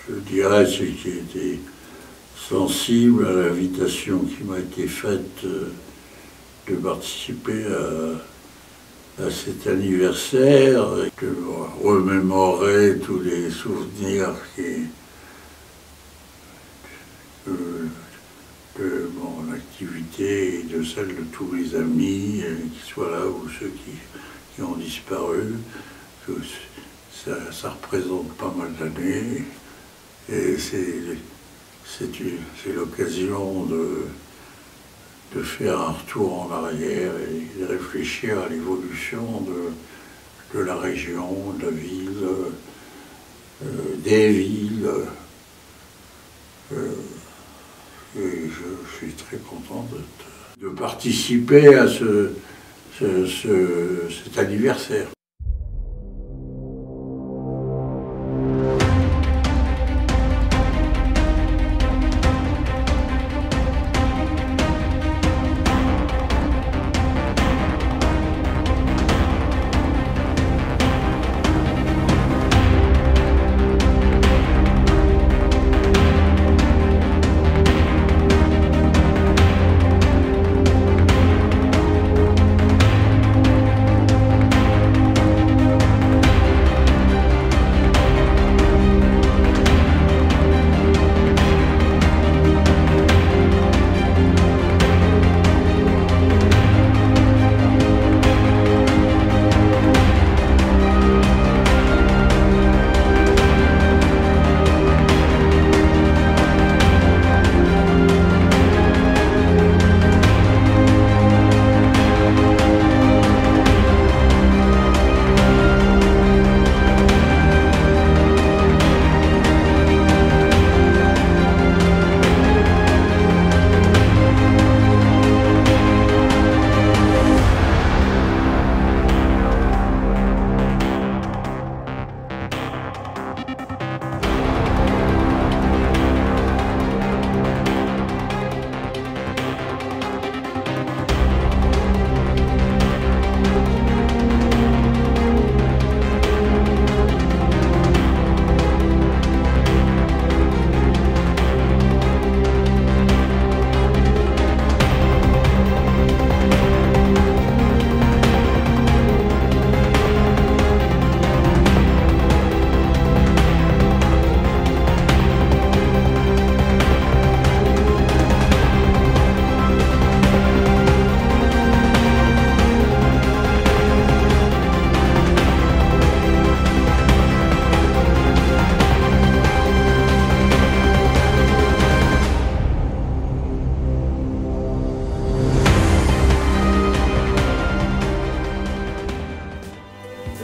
je dirais, c'est que j'ai été sensible à l'invitation qui m'a été faite de participer à cet anniversaire, et de remémorer tous les souvenirs de mon activité et de celle de tous mes amis, qui soient là ou ceux qui ont disparu. Ça représente pas mal d'années et c'est l'occasion de faire un retour en arrière et de réfléchir à l'évolution de la région, de la ville, des villes. Et je suis très content de participer à cet anniversaire.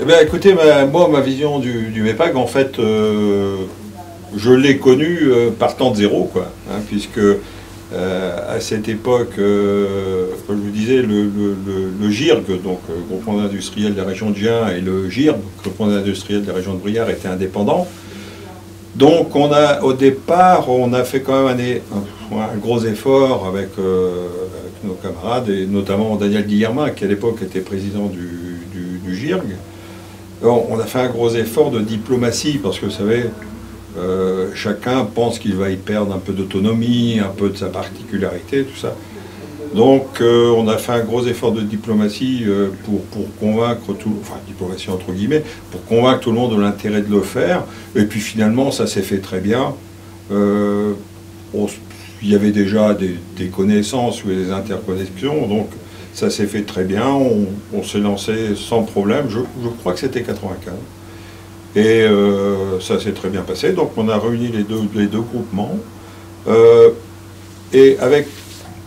Ben, écoutez, moi, ma vision du MEPAG, en fait, je l'ai connu partant de zéro, quoi, hein, puisque à cette époque, comme je vous disais, le GIRG, donc groupement industriel de la région de Gien, et le GIRG, groupement industriel de la région de Briare, étaient indépendants. Donc, au départ, on a fait quand même un gros effort avec nos camarades, et notamment Daniel Guillermin, qui à l'époque était président du GIRG. On a fait un gros effort de diplomatie, parce que vous savez, chacun pense qu'il va y perdre un peu d'autonomie, un peu de sa particularité, tout ça. Donc on a fait un gros effort de diplomatie pour convaincre enfin diplomatie entre guillemets, pour convaincre tout le monde de l'intérêt de le faire. Et puis finalement ça s'est fait très bien. Il y avait déjà des connaissances ou des interconnexions, donc ça s'est fait très bien, on s'est lancé sans problème, je crois que c'était 95. Et ça s'est très bien passé, donc on a réuni les deux groupements. Et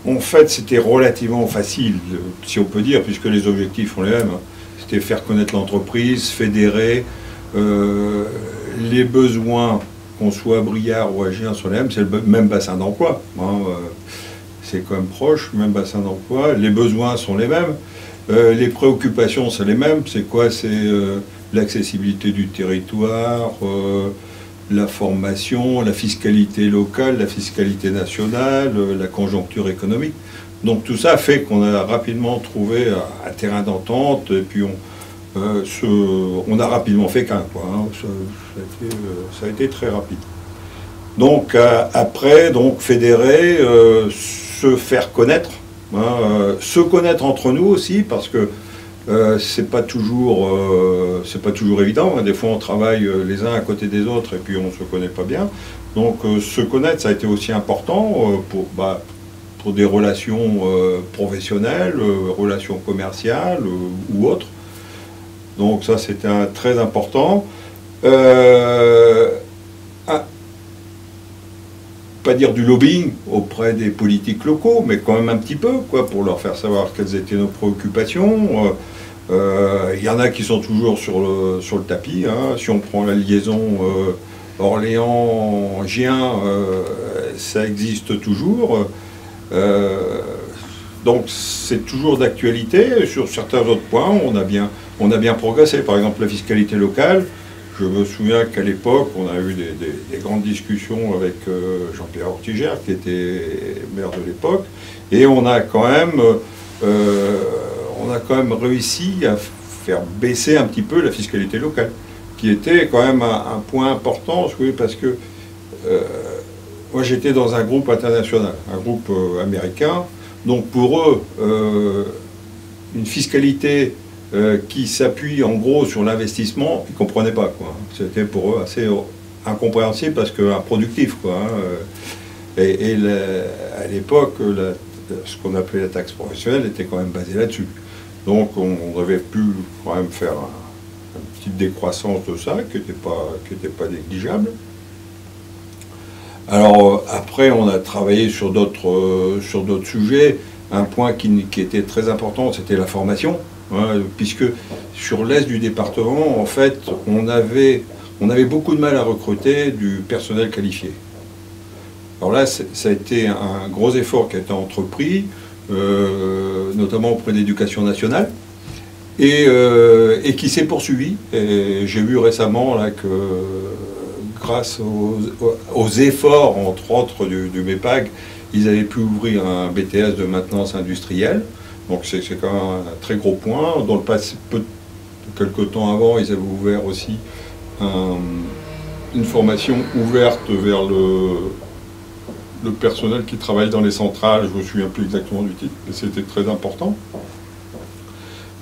en fait, c'était relativement facile, si on peut dire, puisque les objectifs sont les mêmes. C'était faire connaître l'entreprise, fédérer, les besoins, qu'on soit à Briare ou à Gien, sont les mêmes, c'est le même bassin d'emploi. Hein, c'est quand même proche, même bassin d'emploi, les besoins sont les mêmes, les préoccupations c'est les mêmes, c'est quoi? C'est l'accessibilité du territoire, la formation, la fiscalité locale, la fiscalité nationale, la conjoncture économique. Donc tout ça fait qu'on a rapidement trouvé un terrain d'entente, et puis on a rapidement fait qu'un, quoi, hein. Ça a été très rapide. Donc après, donc fédérer, se faire connaître, hein, se connaître entre nous aussi, parce que c'est pas toujours évident, hein. Des fois on travaille les uns à côté des autres et puis on se connaît pas bien. Donc se connaître, ça a été aussi important pour des relations professionnelles, relations commerciales ou autres. Donc ça c'était très important. Pas dire du lobbying auprès des politiques locaux, mais quand même un petit peu, quoi, pour leur faire savoir quelles étaient nos préoccupations. Il y en a qui sont toujours sur le tapis, hein. Si on prend la liaison Orléans-Gien, ça existe toujours. Donc c'est toujours d'actualité. Sur certains autres points, on a bien progressé. Par exemple, la fiscalité locale. Je me souviens qu'à l'époque, on a eu des grandes discussions avec Jean-Pierre Ortigère, qui était maire de l'époque, et on a quand même réussi à faire baisser un petit peu la fiscalité locale, qui était quand même un point important, parce que moi j'étais dans un groupe international, un groupe américain, donc pour eux, une fiscalité qui s'appuie en gros sur l'investissement, ils ne comprenaient pas, quoi. C'était pour eux assez incompréhensible parce que improductif, quoi, hein. À l'époque, ce qu'on appelait la taxe professionnelle était quand même basée là-dessus. Donc on avait pu quand même faire une petite décroissance de ça qui n'était pas négligeable. Alors après, on a travaillé sur d'autres sujets. Un point qui était très important, c'était la formation. Ouais, puisque sur l'est du département, en fait, on avait beaucoup de mal à recruter du personnel qualifié. Alors là, ça a été un gros effort qui a été entrepris, notamment auprès de l'Éducation nationale, et qui s'est poursuivi. J'ai vu récemment là, que grâce aux efforts, entre autres, du MEPAG, ils avaient pu ouvrir un BTS de maintenance industrielle. Donc c'est quand même un très gros point. Dans le passé, quelques temps avant, ils avaient ouvert aussi une formation ouverte vers le personnel qui travaille dans les centrales. Je ne me souviens plus exactement du titre, mais c'était très important.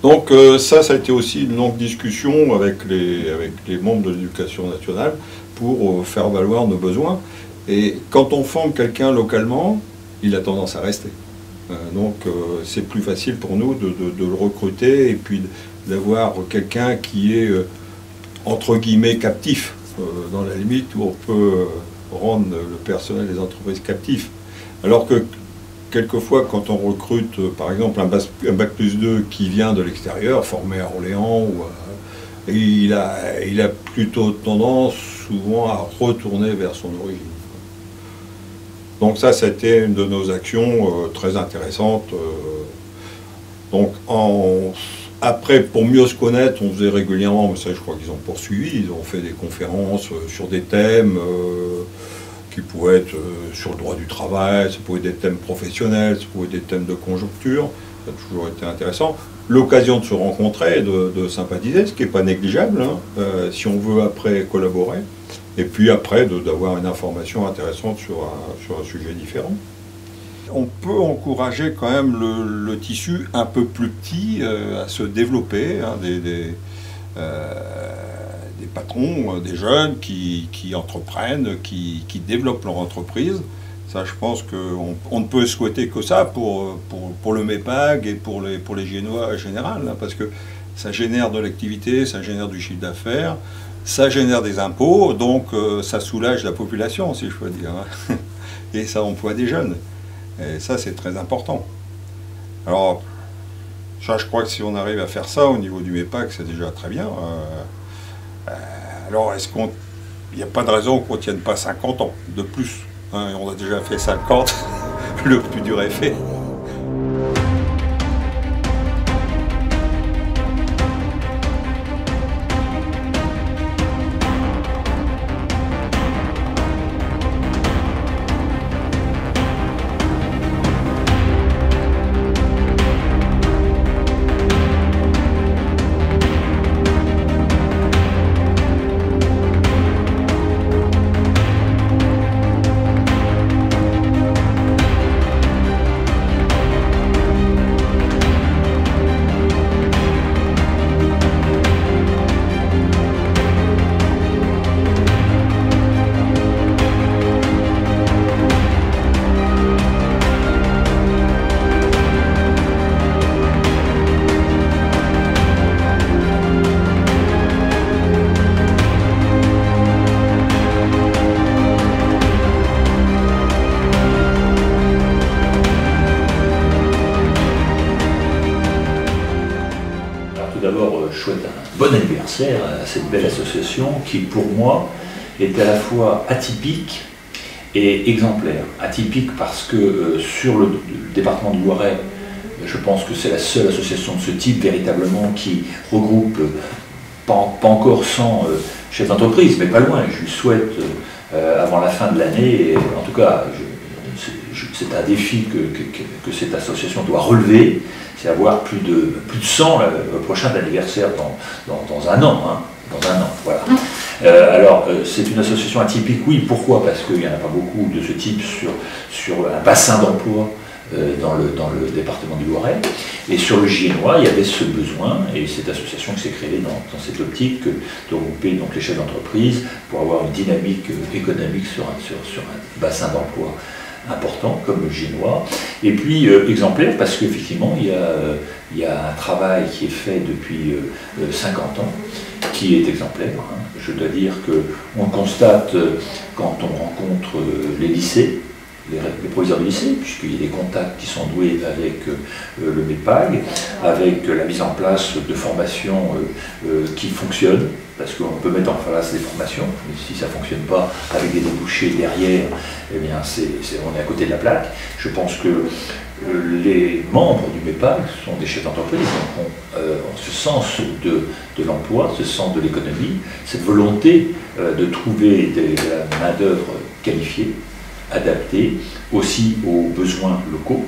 Donc ça a été aussi une longue discussion avec les membres de l'Éducation nationale pour faire valoir nos besoins. Et quand on forme quelqu'un localement, il a tendance à rester. Donc c'est plus facile pour nous de le recruter et puis d'avoir quelqu'un qui est entre guillemets captif, dans la limite où on peut rendre le personnel des entreprises captifs. Alors que quelquefois quand on recrute par exemple un bac plus 2 qui vient de l'extérieur, formé à Orléans, il a plutôt tendance souvent à retourner vers son origine. Donc ça, c'était une de nos actions très intéressantes. Donc après, pour mieux se connaître, on faisait régulièrement, mais ça je crois qu'ils ont poursuivi, ils ont fait des conférences sur des thèmes qui pouvaient être sur le droit du travail, ça pouvait être des thèmes professionnels, ça pouvait être des thèmes de conjoncture, ça a toujours été intéressant. L'occasion de se rencontrer, de sympathiser, ce qui n'est pas négligeable, hein, si on veut après collaborer. Et puis après, d'avoir une information intéressante sur un sujet différent. On peut encourager quand même le tissu un peu plus petit à se développer, hein, des patrons, des jeunes qui entreprennent, qui développent leur entreprise. Ça, je pense qu'on ne peut souhaiter que ça pour le MEPAG et pour les Génois en général, hein, parce que ça génère de l'activité, ça génère du chiffre d'affaires, ça génère des impôts, donc ça soulage la population, si je peux dire, hein. Et ça emploie des jeunes. Et ça, c'est très important. Alors, ça, je crois que si on arrive à faire ça au niveau du MEPAG, c'est déjà très bien. Alors, il n'y a pas de raison qu'on ne tienne pas 50 ans de plus, hein, on a déjà fait 50, le plus dur est fait. bon anniversaire à cette belle association qui, pour moi, est à la fois atypique et exemplaire. Atypique parce que sur le département du Loiret, je pense que c'est la seule association de ce type véritablement qui regroupe pas encore 100 chefs d'entreprise, mais pas loin. Je lui souhaite avant la fin de l'année, en tout cas, c'est un défi que cette association doit relever, c'est avoir plus de 100 le prochain anniversaire dans un an. Hein, dans un an, voilà. Alors, c'est une association atypique, oui. Pourquoi? Parce qu'il n'y en a pas beaucoup de ce type sur un bassin d'emploi dans le département du Loiret. Et sur le Giennois, il y avait ce besoin, et cette association qui s'est créée dans cette optique de regrouper donc les chefs d'entreprise pour avoir une dynamique économique sur un bassin d'emploi important comme le Giennois. Et puis exemplaire parce qu'effectivement il y a un travail qui est fait depuis 50 ans qui est exemplaire. Hein. Je dois dire qu'on constate quand on rencontre les lycées, les proviseurs de lycée, puisqu'il y a des contacts qui sont noués avec le MEPAG, avec la mise en place de formations qui fonctionnent, parce qu'on peut mettre en place des formations, mais si ça ne fonctionne pas avec des débouchés derrière, eh bien on est à côté de la plaque. Je pense que les membres du MEPAG sont des chefs d'entreprise, donc ont ce sens de l'emploi, ce sens de l'économie, cette volonté de trouver de la main-d'œuvre qualifiée, adaptée aussi aux besoins locaux,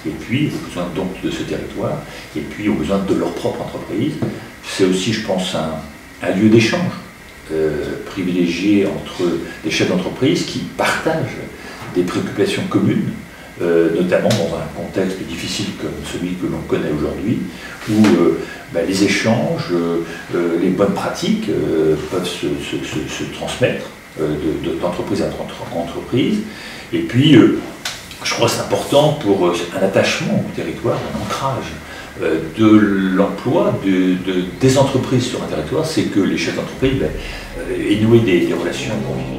et puis aux besoins donc de ce territoire, et puis aux besoins de leur propre entreprise. C'est aussi, je pense, un lieu d'échange privilégié entre des chefs d'entreprise qui partagent des préoccupations communes, notamment dans un contexte difficile comme celui que l'on connaît aujourd'hui, où les échanges, les bonnes pratiques peuvent se transmettre d'entreprise à entreprise. Et puis, je crois que c'est important pour un attachement au territoire, un ancrage de l'emploi des entreprises sur un territoire, c'est que les chefs d'entreprise aient noué des relations conviviales.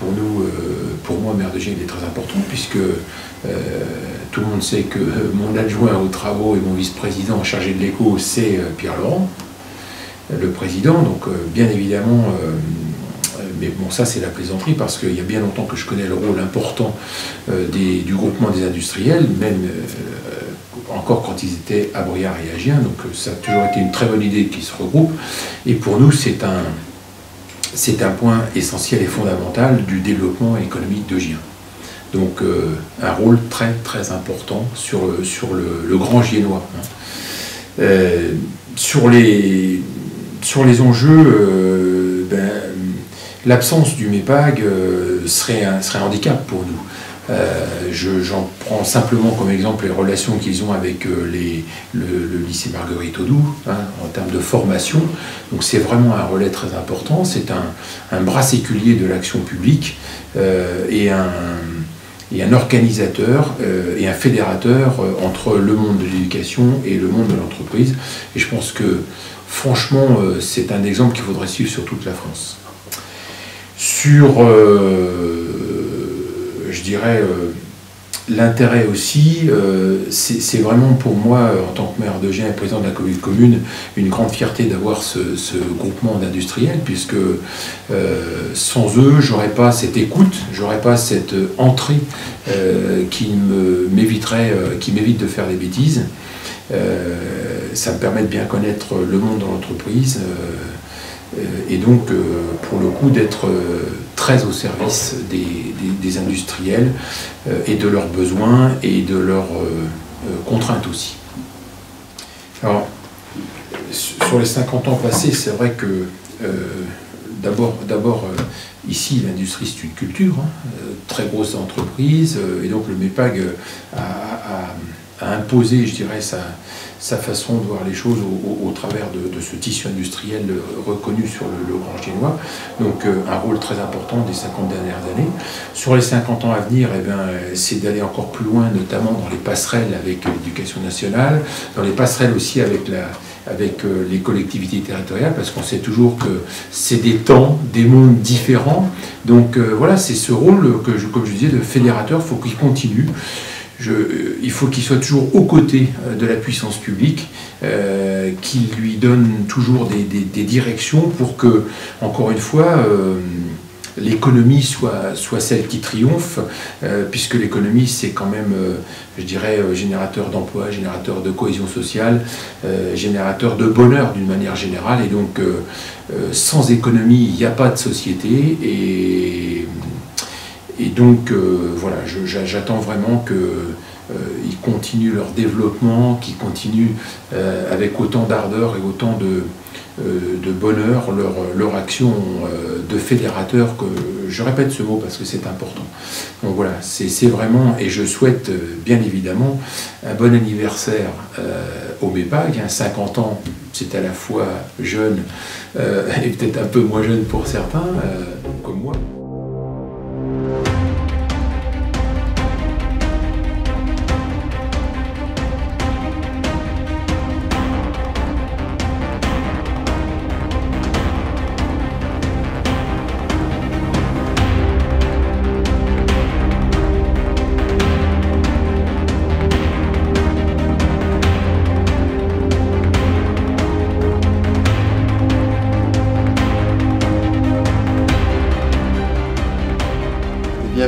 Pour nous, pour moi, maire de Gien, il est très important puisque tout le monde sait que mon adjoint aux travaux et mon vice-président chargé de l'éco, c'est Pierre Laurent, le président. Donc, bien évidemment, mais bon, ça c'est la plaisanterie parce qu'il y a bien longtemps que je connais le rôle important du groupement des industriels, même encore quand ils étaient à Briare et à Gien. Donc, ça a toujours été une très bonne idée qu'ils se regroupent. Et pour nous, c'est un point essentiel et fondamental du développement économique de Gien. Donc un rôle très très important sur le Grand Giennois. Sur les enjeux, l'absence du MEPAG serait un handicap pour nous. J'en prends simplement comme exemple les relations qu'ils ont avec le lycée Marguerite Audoux, en termes de formation. Donc c'est vraiment un relais très important, c'est un bras séculier de l'action publique et un organisateur et un fédérateur entre le monde de l'éducation et le monde de l'entreprise. Et je pense que franchement c'est un exemple qu'il faudrait suivre sur toute la France. Sur je dirais l'intérêt aussi, c'est vraiment pour moi, en tant que maire de Gien et président de la commune, une grande fierté d'avoir ce groupement d'industriels, puisque sans eux, j'aurais pas cette écoute, j'aurais pas cette entrée qui m'évite de faire des bêtises. Ça me permet de bien connaître le monde dans l'entreprise. Et donc, pour le coup, d'être très au service des industriels et de leurs besoins et de leurs contraintes aussi. Alors, sur les 50 ans passés, c'est vrai que d'abord, ici, l'industrie, c'est une culture, hein, très grosse entreprise, et donc le MEPAG a imposé, je dirais, sa façon de voir les choses au travers de ce tissu industriel reconnu sur le Grand Génois. Donc un rôle très important des 50 dernières années. Sur les 50 ans à venir, eh bien, c'est d'aller encore plus loin, notamment dans les passerelles avec l'éducation nationale, dans les passerelles aussi avec les collectivités territoriales, parce qu'on sait toujours que c'est des temps, des mondes différents. Donc voilà, c'est ce rôle que, comme je disais, de fédérateur, il faut qu'il continue. Il faut qu'il soit toujours aux côtés de la puissance publique, qu'il lui donne toujours des directions pour que, encore une fois, l'économie soit celle qui triomphe, puisque l'économie, c'est quand même, je dirais, générateur d'emploi, générateur de cohésion sociale, générateur de bonheur d'une manière générale. Et donc, sans économie, il n'y a pas de société. Et donc, voilà, j'attends vraiment qu'ils continuent leur développement, qu'ils continuent avec autant d'ardeur et autant de bonheur leur action de fédérateur, que je répète ce mot parce que c'est important. Donc voilà, c'est vraiment, et je souhaite bien évidemment un bon anniversaire au MEPAG. 50 ans, c'est à la fois jeune et peut-être un peu moins jeune pour certains, comme moi.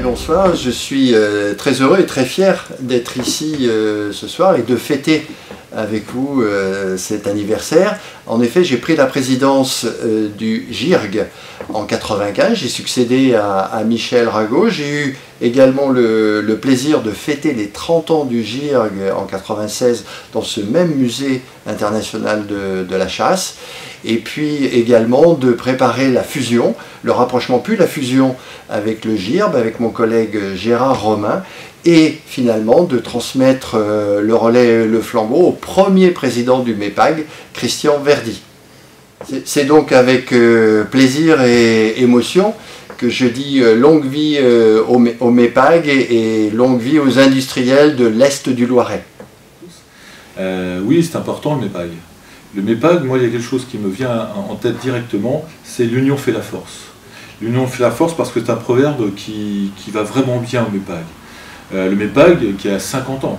Bonsoir, je suis très heureux et très fier d'être ici ce soir et de fêter avec vous cet anniversaire. En effet, j'ai pris la présidence du GIRG en 1995, j'ai succédé à Michel Rago. J'ai eu également le plaisir de fêter les 30 ans du GIRG en 1996 dans ce même musée international de la chasse. Et puis également de préparer la fusion, le rapprochement puis la fusion avec le GIRB, avec mon collègue Gérard Romain, et finalement de transmettre le relais, le flambeau au premier président du MEPAG, Christian Verdi. C'est donc avec plaisir et émotion que je dis longue vie au MEPAG et longue vie aux industriels de l'Est du Loiret. Oui, c'est important le MEPAG. Le MEPAG, moi, il y a quelque chose qui me vient en tête directement, c'est l'union fait la force. L'union fait la force parce que c'est un proverbe qui va vraiment bien au MEPAG. Le MEPAG qui a 50 ans.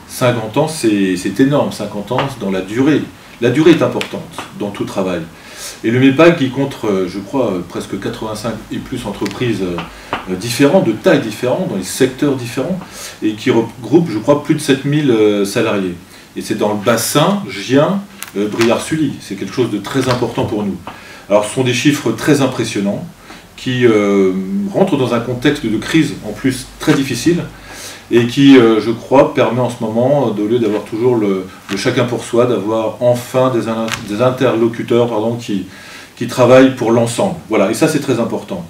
50 ans, c'est énorme, 50 ans dans la durée. La durée est importante dans tout travail. Et le MEPAG qui compte, je crois, presque 85 et plus entreprises différentes, de tailles différentes, dans les secteurs différents, et qui regroupe, je crois, plus de 7000 salariés. Et c'est dans le bassin Gien, Briare-Sully. C'est quelque chose de très important pour nous. Alors ce sont des chiffres très impressionnants qui rentrent dans un contexte de crise en plus très difficile et qui, je crois, permet en ce moment, au lieu d'avoir toujours le chacun pour soi, d'avoir enfin des interlocuteurs qui travaillent pour l'ensemble. Voilà, et ça c'est très important.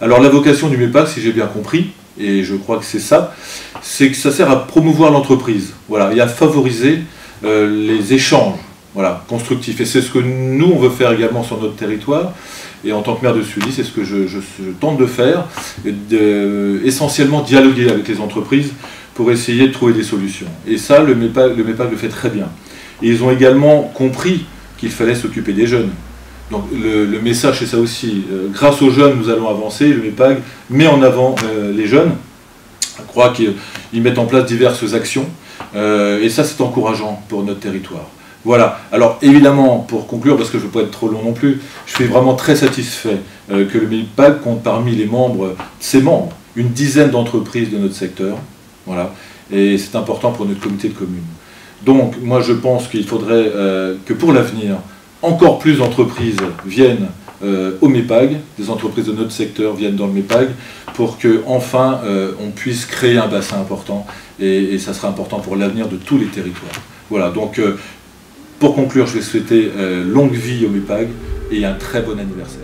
Alors la vocation du MEPAG, si j'ai bien compris, et je crois que c'est ça, c'est que ça sert à promouvoir l'entreprise, voilà, et à favoriser les échanges. Voilà, constructif. Et c'est ce que nous, on veut faire également sur notre territoire. Et en tant que maire de Sully, c'est ce que je tente de faire, essentiellement dialoguer avec les entreprises pour essayer de trouver des solutions. Et ça, le MEPAG le fait très bien. Et ils ont également compris qu'il fallait s'occuper des jeunes. Donc le message, c'est ça aussi. Grâce aux jeunes, nous allons avancer. Le MEPAG met en avant les jeunes. Je crois qu'ils mettent en place diverses actions. Et ça, c'est encourageant pour notre territoire. Voilà, alors évidemment, pour conclure, parce que je ne veux pas être trop long non plus, je suis vraiment très satisfait que le MEPAG compte parmi les membres, ses membres, une dizaine d'entreprises de notre secteur, voilà, et c'est important pour notre comité de communes. Donc, moi je pense qu'il faudrait que pour l'avenir, encore plus d'entreprises viennent au MEPAG, des entreprises de notre secteur viennent dans le MEPAG, pour qu'enfin on puisse créer un bassin important, et ça sera important pour l'avenir de tous les territoires. Voilà, donc pour conclure, je vais souhaiter longue vie au MEPAG et un très bon anniversaire.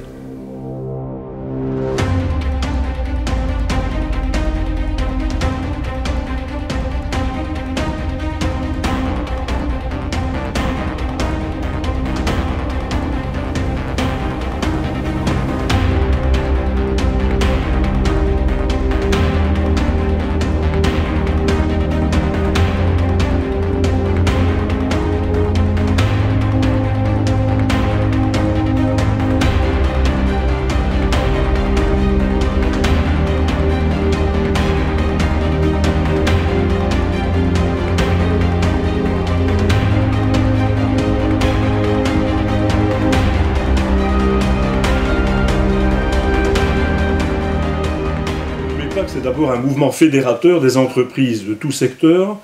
d'abord un mouvement fédérateur des entreprises de tout secteur,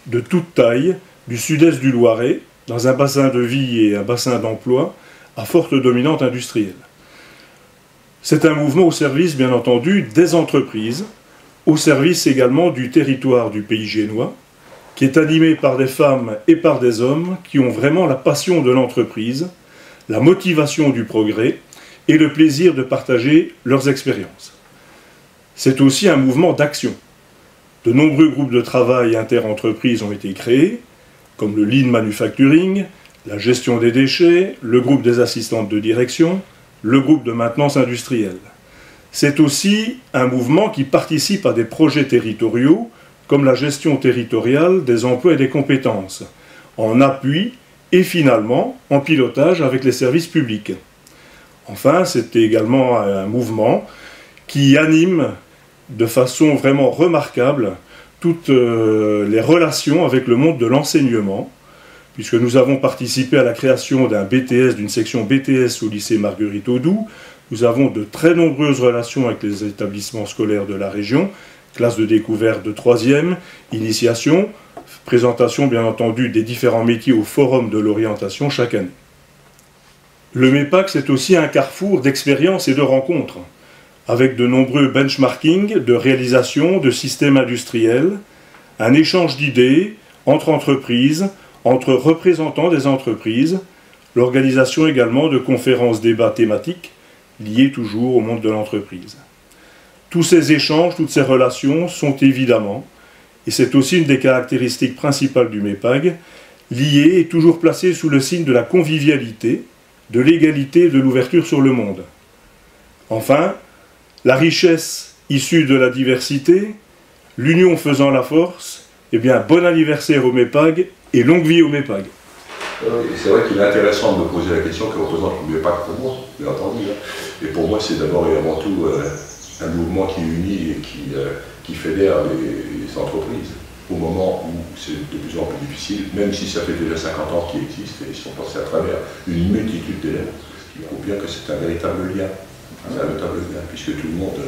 de toute taille, du sud-est du Loiret, dans un bassin de vie et un bassin d'emploi à forte dominante industrielle. C'est un mouvement au service, bien entendu, des entreprises, au service également du territoire du pays génois, qui est animé par des femmes et par des hommes qui ont vraiment la passion de l'entreprise, la motivation du progrès et le plaisir de partager leurs expériences. C'est aussi un mouvement d'action. De nombreux groupes de travail inter-entreprises ont été créés, comme le Lean Manufacturing, la gestion des déchets, le groupe des assistantes de direction, le groupe de maintenance industrielle. C'est aussi un mouvement qui participe à des projets territoriaux, comme la gestion territoriale des emplois et des compétences, en appui et finalement en pilotage avec les services publics. Enfin, c'est également un mouvement qui anime de façon vraiment remarquable toutes les relations avec le monde de l'enseignement, puisque nous avons participé à la création d'un BTS, d'une section BTS au lycée Marguerite Audoux. Nous avons de très nombreuses relations avec les établissements scolaires de la région, classe de découverte de 3e, initiation, présentation bien entendu des différents métiers au forum de l'orientation chaque année. Le MEPAC, c'est aussi un carrefour d'expériences et de rencontres, avec de nombreux benchmarking, de réalisations, de systèmes industriels, un échange d'idées entre entreprises, entre représentants des entreprises, l'organisation également de conférences débats thématiques liées toujours au monde de l'entreprise. Tous ces échanges, toutes ces relations sont évidemment, et c'est aussi une des caractéristiques principales du MEPAG, liées et toujours placées sous le signe de la convivialité, de l'égalité et de l'ouverture sur le monde. Enfin, la richesse issue de la diversité, l'union faisant la force, eh bien, bon anniversaire au MEPAG et longue vie au MEPAG. C'est vrai qu'il est intéressant de me poser la question que représente le MEPAG pour moi, bien entendu. Et pour moi, c'est d'abord et avant tout un mouvement qui unit et qui fédère les entreprises. Au moment où c'est de plus en plus difficile, même si ça fait déjà 50 ans qu'il existe, et ils sont passés à travers une multitude d'élèves, ce qui prouve bien que c'est un véritable lien. Puisque tout le monde,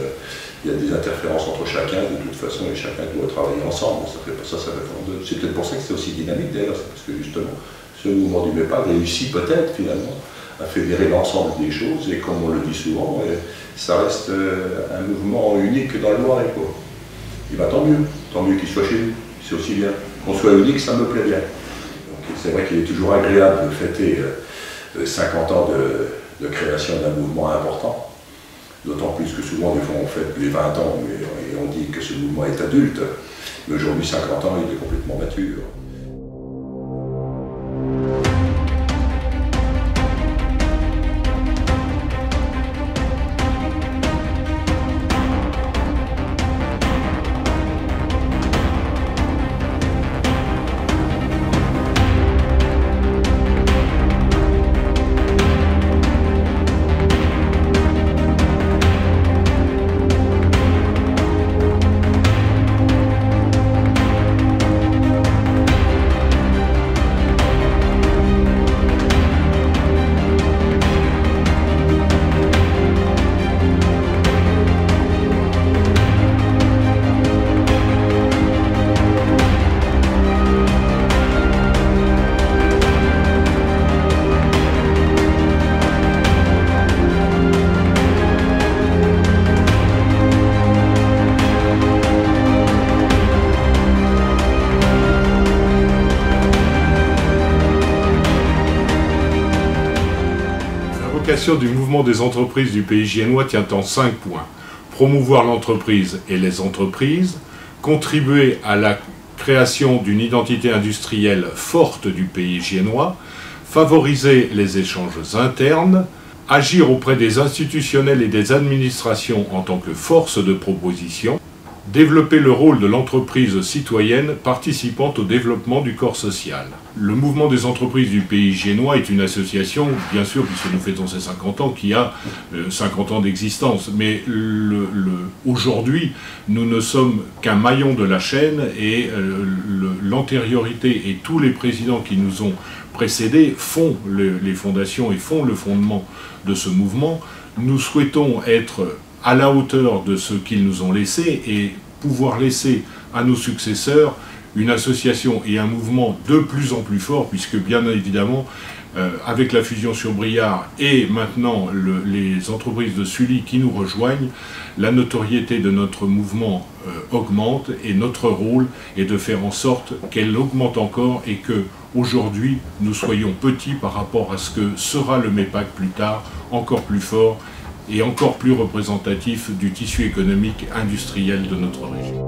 il y a des interférences entre chacun de toute façon, et chacun doit travailler ensemble. Ça fait pas ça, ça va faire deux. C'est peut-être pour ça que c'est aussi dynamique d'ailleurs, c'est parce que justement, ce mouvement du MEPAG réussit peut-être finalement à fédérer l'ensemble des choses, et comme on le dit souvent, ça reste un mouvement unique dans le Loiret, quoi. Et bien tant mieux qu'il soit chez nous, c'est aussi bien. Qu'on soit unique, ça me plaît bien. C'est vrai qu'il est toujours agréable de fêter 50 ans de création d'un mouvement important. D'autant plus que souvent, des fois, on fête les 20 ans et on dit que ce mouvement est adulte. Mais aujourd'hui, 50 ans, il est complètement mature. Du mouvement des entreprises du pays génois tient en 5 points. Promouvoir l'entreprise et les entreprises, contribuer à la création d'une identité industrielle forte du pays génois, favoriser les échanges internes, agir auprès des institutionnels et des administrations en tant que force de proposition, développer le rôle de l'entreprise citoyenne participant au développement du corps social. Le mouvement des entreprises du pays génois est une association, bien sûr, puisque nous fêtons ces 50 ans, qui a 50 ans d'existence. Mais aujourd'hui, nous ne sommes qu'un maillon de la chaîne et l'antériorité et tous les présidents qui nous ont précédés font les fondations et font le fondement de ce mouvement. Nous souhaitons être à la hauteur de ce qu'ils nous ont laissé et pouvoir laisser à nos successeurs une association et un mouvement de plus en plus fort, puisque bien évidemment, avec la fusion sur Briard et maintenant les entreprises de Sully qui nous rejoignent, la notoriété de notre mouvement augmente, et notre rôle est de faire en sorte qu'elle augmente encore et que aujourd'hui nous soyons petits par rapport à ce que sera le MEPAC plus tard, encore plus fort et encore plus représentatif du tissu économique industriel de notre région.